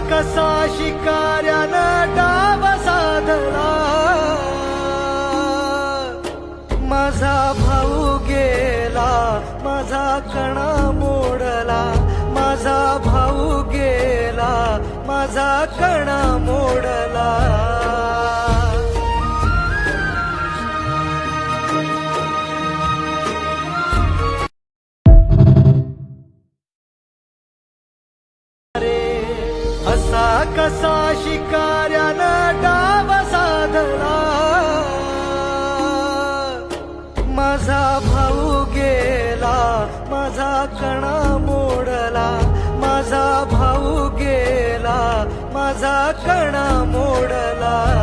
कसा शिकाऱ्यानं डाव साधला, माझा भाऊ गेला, माझा कणा मोडला, माझा भाऊ गेला, माझा कणा मोडला. असा कसा शिकाऱ्यानं डाव साधला, माझा भाऊ गेला, माझा कणा मोडला, माझा भाऊ गेला, माझा कणा मोडला.